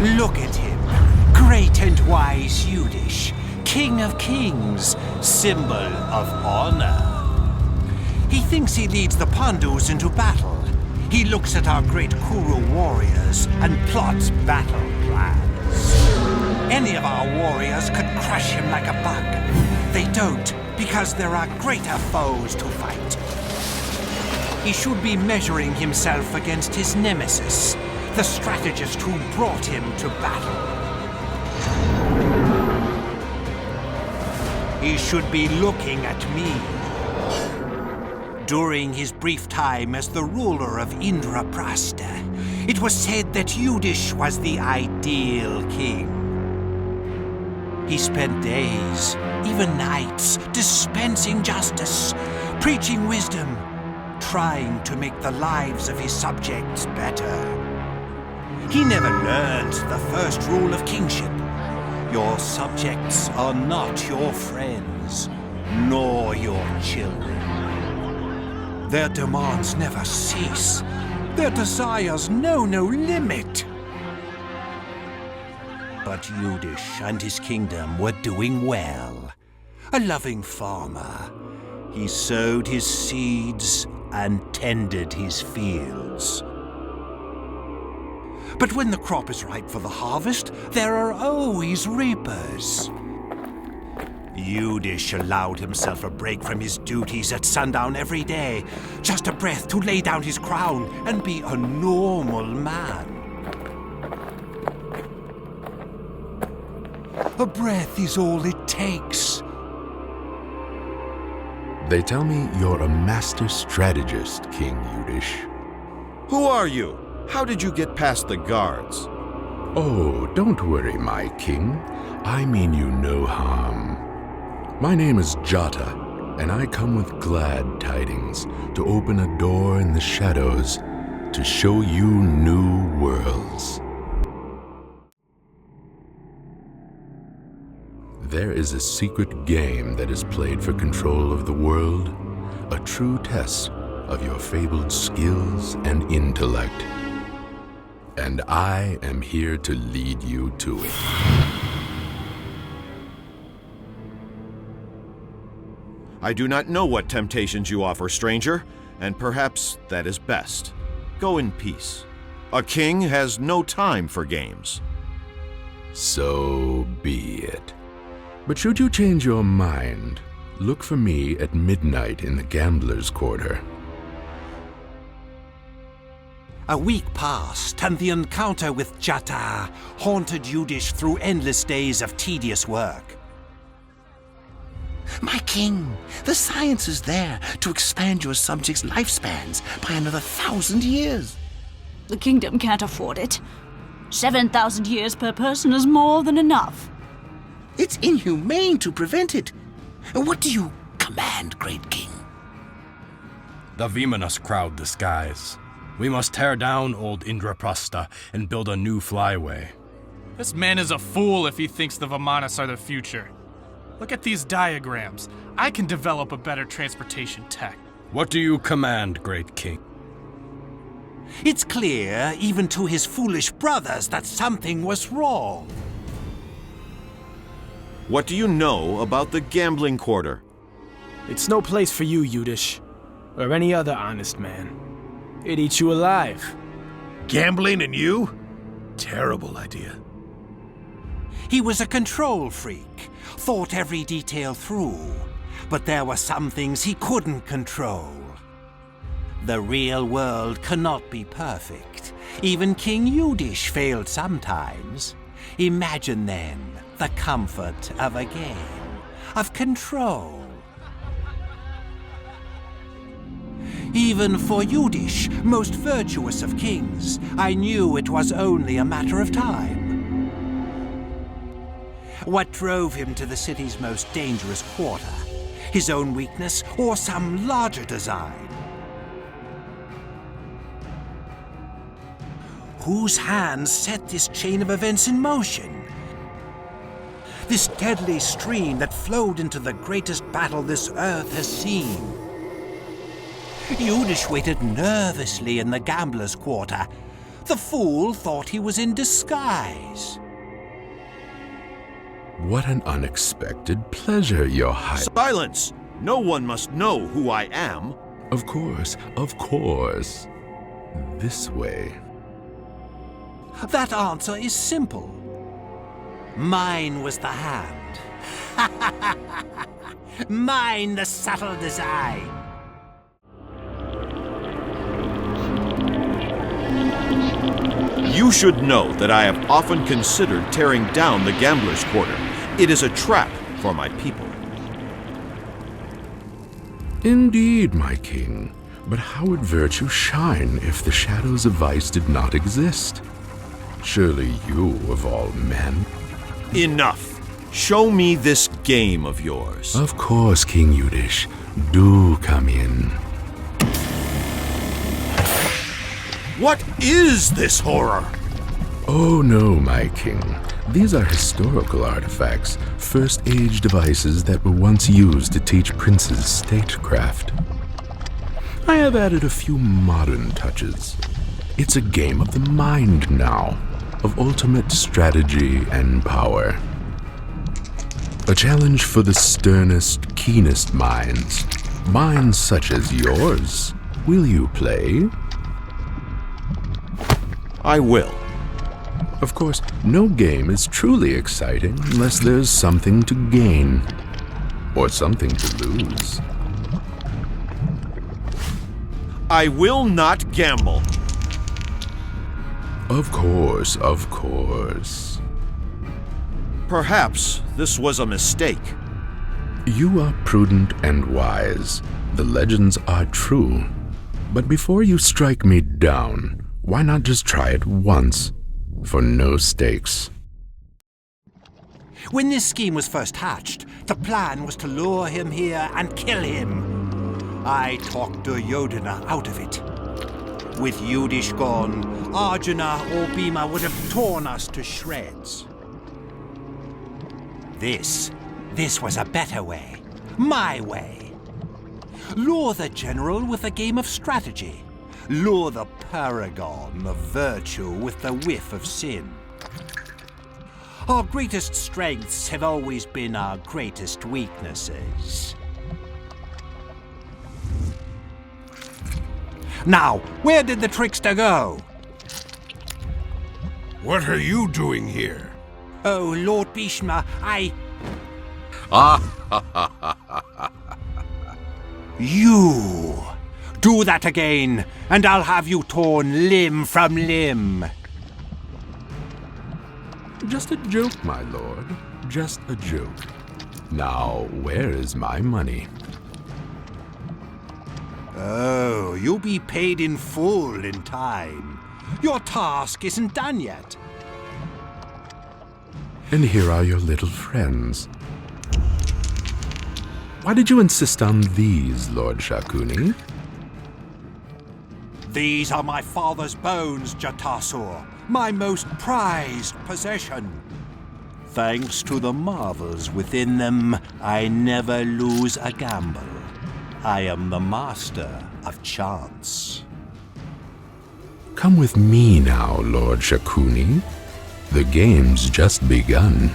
Look at him, great and wise Yudish, King of Kings, symbol of honor. He thinks he leads the Pandus into battle. He looks at our great Kuru warriors and plots battle plans. Any of our warriors could crush him like a bug. They don't, because there are greater foes to fight. He should be measuring himself against his nemesis, the strategist who brought him to battle. He should be looking at me. During his brief time as the ruler of Indraprasta, it was said that Yudish was the ideal king. He spent days, even nights, dispensing justice, preaching wisdom, trying to make the lives of his subjects better. He never learned the first rule of kingship. Your subjects are not your friends, nor your children. Their demands never cease. Their desires know no limit. But Yudish and his kingdom were doing well. A loving farmer, he sowed his seeds and tended his fields. But when the crop is ripe for the harvest, there are always reapers. Yudish allowed himself a break from his duties at sundown every day, just a breath to lay down his crown and be a normal man. A breath is all it takes. They tell me you're a master strategist, King Yudish. Who are you? How did you get past the guards? Oh, don't worry, my king. I mean you no harm. My name is Jata, and I come with glad tidings to open a door in the shadows to show you new worlds. There is a secret game that is played for control of the world, a true test of your fabled skills and intellect. And I am here to lead you to it. I do not know what temptations you offer, stranger, and perhaps that is best. Go in peace. A king has no time for games. So be it. But should you change your mind, look for me at midnight in the Gambler's Quarter. A week passed, and the encounter with Jata haunted Yudish through endless days of tedious work. My king, the science is there to expand your subjects' lifespans by another 1,000 years. The kingdom can't afford it. 7,000 years per person is more than enough. It's inhumane to prevent it. What do you command, great king? The Vimanas crowd the skies. We must tear down old Indraprasta and build a new flyway. This man is a fool if he thinks the Vimanas are the future. Look at these diagrams. I can develop a better transportation tech. What do you command, great king? It's clear, even to his foolish brothers, that something was wrong. What do you know about the gambling quarter? It's no place for you, Yudish, or any other honest man. It eats you alive. Gambling and you? Terrible idea. He was a control freak, thought every detail through, but there were some things he couldn't control. The real world cannot be perfect. Even King Yudish failed sometimes. Imagine then the comfort of a game, of control. Even for Yudish, most virtuous of kings, I knew it was only a matter of time. What drove him to the city's most dangerous quarter? His own weakness or some larger design? Whose hands set this chain of events in motion? This deadly stream that flowed into the greatest battle this earth has seen. Yudish waited nervously in the Gambler's Quarter. The fool thought he was in disguise. What an unexpected pleasure, Your Highness. Silence! No one must know who I am. Of course, of course. This way. That answer is simple. Mine was the hand. Mine the subtle design. You should know that I have often considered tearing down the Gambler's Quarter. It is a trap for my people. Indeed, my king. But how would virtue shine if the shadows of vice did not exist? Surely you, of all men. Enough. Show me this game of yours. Of course, King Yudish. Do come in. What is this horror? Oh no, my king. These are historical artifacts, first-age devices that were once used to teach princes statecraft. I have added a few modern touches. It's a game of the mind now, of ultimate strategy and power. A challenge for the sternest, keenest minds. Minds such as yours. Will you play? I will. Of course, no game is truly exciting unless there's something to gain. Or something to lose. I will not gamble. Of course, of course. Perhaps this was a mistake. You are prudent and wise. The legends are true. But before you strike me down, why not just try it once? For no stakes. When this scheme was first hatched, the plan was to lure him here and kill him. I talked Duryodhana out of it. With Yudish gone, Arjuna or Bhima would have torn us to shreds. This was a better way. My way. Lure the general with a game of strategy. Lure the paragon of virtue with the whiff of sin. Our greatest strengths have always been our greatest weaknesses. Now, where did the trickster go? What are you doing here? Oh, Lord Bhishma, You! Do that again, and I'll have you torn limb from limb. Just a joke, my lord. Just a joke. Now, where is my money? Oh, you'll be paid in full in time. Your task isn't done yet. And here are your little friends. Why did you insist on these, Lord Shakuni? These are my father's bones, Jatasur, my most prized possession. Thanks to the marvels within them, I never lose a gamble. I am the master of chance. Come with me now, Lord Shakuni. The game's just begun.